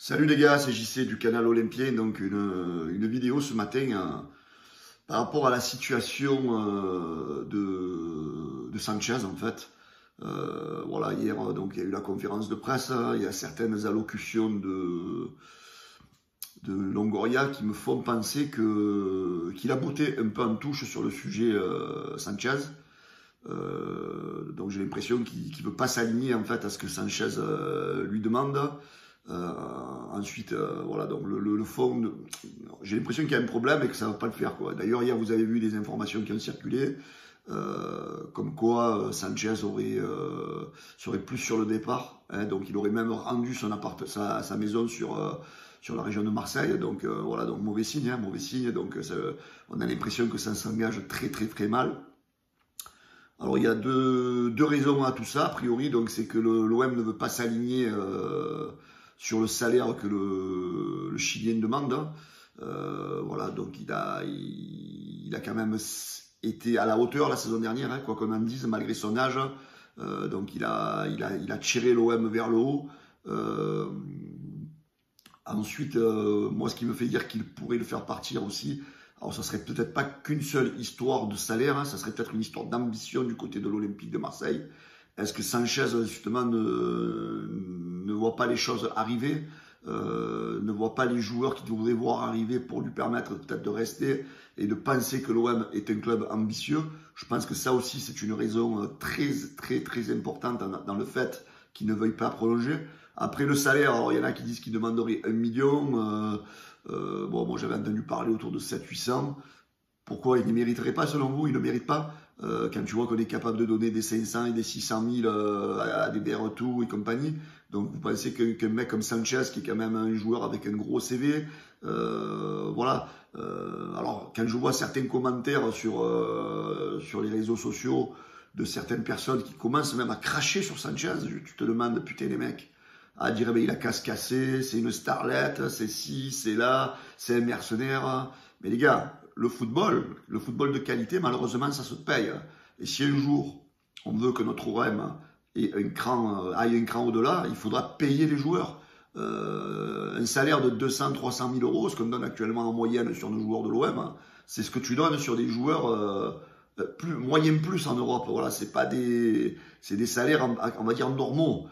Salut les gars, c'est JC du canal Olympien. Donc une vidéo ce matin par rapport à la situation de Sanchez en fait. Voilà, hier donc il y a eu la conférence de presse, il y a certaines allocutions de Longoria qui me font penser qu'il a botté un peu en touche sur le sujet Sanchez. Donc j'ai l'impression qu'il ne veut pas s'aligner en fait à ce que Sanchez lui demande. Ensuite, voilà, donc le fond, j'ai l'impression qu'il y a un problème et que ça ne va pas le faire, quoi. D'ailleurs, hier, vous avez vu des informations qui ont circulé, comme quoi Sanchez serait plus sur le départ, hein, donc il aurait même rendu sa maison sur la région de Marseille, donc voilà, donc mauvais signe, hein, mauvais signe, donc on a l'impression que ça s'engage très très très mal. Alors il y a deux raisons à tout ça, a priori, donc c'est que l'OM ne veut pas s'aligner sur le salaire que le Chilien demande. Voilà, donc il a quand même été à la hauteur la saison dernière, hein, quoi qu'on en dise, malgré son âge. Donc il a tiré l'OM vers le haut. Ensuite, moi ce qui me fait dire qu'il pourrait le faire partir aussi, alors ça serait peut-être pas qu'une seule histoire de salaire, hein, ça serait peut-être une histoire d'ambition du côté de l'Olympique de Marseille. Est-ce que Sanchez, justement, ne voit pas les choses arriver, ne voit pas les joueurs qu'il devrait voir arriver pour lui permettre peut-être de rester et de penser que l'OM est un club ambitieux? Je pense que ça aussi, c'est une raison très, très, très importante dans le fait qu'il ne veuille pas prolonger. Après le salaire, alors, il y en a qui disent qu'il demanderait 1 million. Bon, moi j'avais entendu parler autour de 700-800. Pourquoi il ne mériterait pas selon vous? Il ne mérite pas quand tu vois qu'on est capable de donner des 500 et des 600 000 à des Berretou et compagnie. Donc vous pensez qu'un mec comme Sanchez, qui est quand même un joueur avec un gros CV, voilà. Alors quand je vois certains commentaires sur les réseaux sociaux de certaines personnes qui commencent même à cracher sur Sanchez, tu te demandes, putain les mecs, à dire il a casse cassé, c'est une starlette, c'est ci, c'est là, c'est un mercenaire. Mais les gars, le football de qualité, malheureusement, ça se paye. Et si un jour, on veut que notre OM aille un cran au-delà, il faudra payer les joueurs. Un salaire de 200-300 000 euros, ce qu'on donne actuellement en moyenne sur nos joueurs de l'OM, c'est ce que tu donnes sur des joueurs moyen plus en Europe. Voilà, c'est des salaires, on va dire, normaux.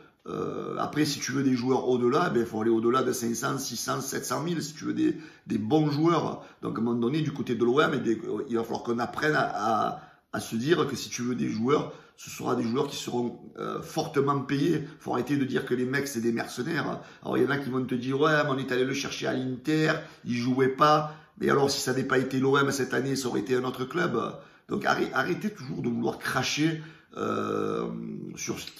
Après, si tu veux des joueurs au-delà, il faut aller au-delà de 500, 600, 700 000 si tu veux des bons joueurs. Donc, à un moment donné, du côté de l'OM, il va falloir qu'on apprenne à se dire que si tu veux des joueurs, ce sera des joueurs qui seront fortement payés. Il faut arrêter de dire que les mecs, c'est des mercenaires. Alors, il y en a qui vont te dire, ouais, mais on est allé le chercher à l'Inter, il jouait pas. Mais alors, si ça n'avait pas été l'OM cette année, ça aurait été un autre club. Donc, arrêtez toujours de vouloir cracher sur ce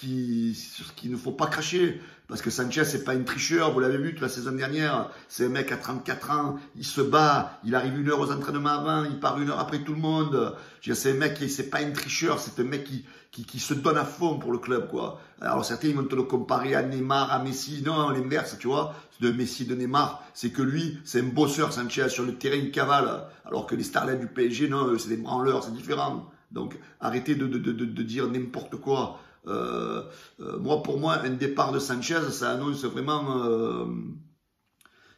qu'il ne faut pas cracher, parce que Sanchez c'est pas une tricheur, vous l'avez vu toute la saison dernière, c'est un mec à 34 ans, il se bat, il arrive 1 heure aux entraînements avant, il part 1 heure après tout le monde. C'est un mec qui c'est pas une tricheur, c'est un mec qui se donne à fond pour le club, quoi. Alors certains ils vont te le comparer à Neymar, à Messi, non, l'inverse, tu vois, de Messi, de Neymar, c'est que lui c'est un bosseur. Sanchez sur le terrain il cavale, alors que les starlets du PSG, non, c'est des branleurs, c'est différent. Donc, arrêtez de dire n'importe quoi. Pour moi, un départ de Sanchez, ça annonce vraiment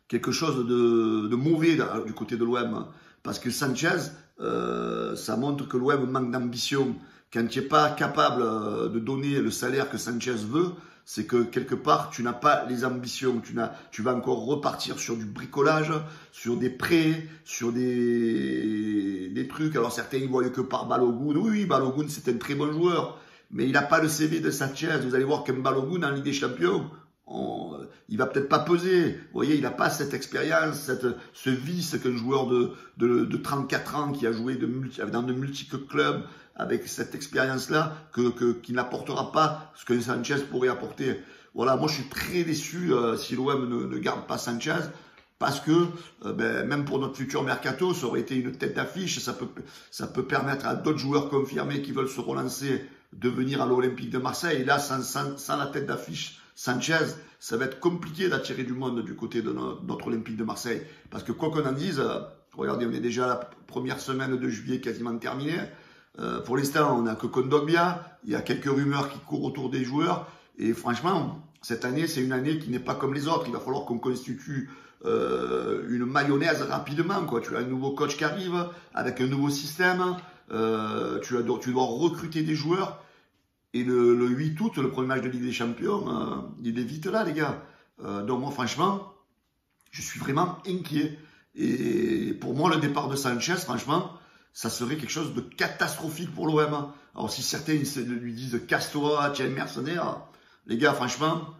quelque chose de mauvais du côté de l'OM. Parce que Sanchez, ça montre que l'OM manque d'ambition. Quand tu n'es pas capable de donner le salaire que Sanchez veut, c'est que quelque part, tu n'as pas les ambitions. Tu vas encore repartir sur du bricolage, sur des prêts, sur des trucs. Alors certains, ils voient que par Balogun. Oui, Balogun, c'est un très bon joueur. Mais il n'a pas le CV de Sanchez. Vous allez voir qu'un Balogun en Ligue des Champions, il va peut-être pas peser. Vous voyez, il n'a pas cette expérience, ce vice qu'un joueur de 34 ans qui a joué dans de multiples clubs, avec cette expérience-là, qui n'apportera pas ce que Sanchez pourrait apporter. Voilà, moi je suis très déçu si l'OM ne garde pas Sanchez, parce que même pour notre futur mercato, ça aurait été une tête d'affiche. Ça peut permettre à d'autres joueurs confirmés qui veulent se relancer de venir à l'Olympique de Marseille. Et là, sans la tête d'affiche Sanchez, ça va être compliqué d'attirer du monde du côté de notre Olympique de Marseille. Parce que quoi qu'on en dise, regardez, on est déjà à la première semaine de juillet quasiment terminée. Pour l'instant, on n'a que Kondogbia. Il y a quelques rumeurs qui courent autour des joueurs. Et franchement, cette année, c'est une année qui n'est pas comme les autres. Il va falloir qu'on constitue une mayonnaise rapidement, quoi. Tu as un nouveau coach qui arrive avec un nouveau système. Tu dois recruter des joueurs. Et le 8 août, le premier match de Ligue des Champions, il est vite là, les gars. Donc moi, franchement, je suis vraiment inquiet. Et pour moi, le départ de Sanchez, franchement, ça serait quelque chose de catastrophique pour l'OM. Alors si certains lui disent casse-toi, tiens, mercenaire, les gars, franchement,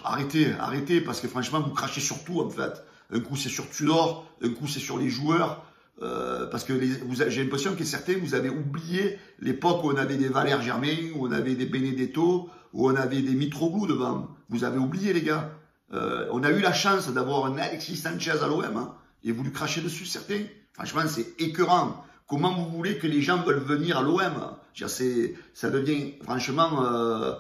arrêtez, parce que franchement, vous crachez sur tout, en fait. Un coup, c'est sur Tudor, un coup, c'est sur les joueurs. Parce que j'ai l'impression que certains, vous avez oublié l'époque où on avait des Valère Germain, où on avait des Benedetto, où on avait des Mitroglou devant. Vous avez oublié, les gars. On a eu la chance d'avoir un Alexis Sanchez à l'OM, hein, et vous lui crachez dessus, certains. Franchement, c'est écœurant. Comment vous voulez que les gens veulent venir à l'OM? Ça devient franchement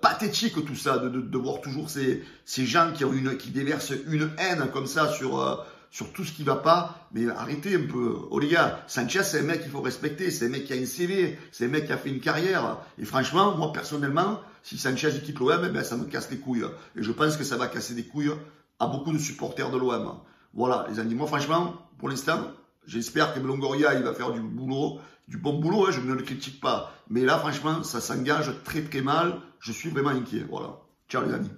pathétique tout ça, de voir toujours ces gens qui déversent une haine comme ça sur tout ce qui va pas. Mais arrêtez un peu. Oh les gars, Sanchez, c'est un mec qu'il faut respecter, c'est un mec qui a un CV, c'est un mec qui a fait une carrière. Et franchement, moi personnellement, si Sanchez quitte l'OM, eh ben, ça me casse les couilles. Et je pense que ça va casser des couilles à beaucoup de supporters de l'OM. Voilà, les amis. Moi, franchement, pour l'instant, j'espère que Longoria, il va faire du boulot, du bon boulot, hein, je ne le critique pas. Mais là, franchement, ça s'engage très très mal. Je suis vraiment inquiet. Voilà. Ciao les amis.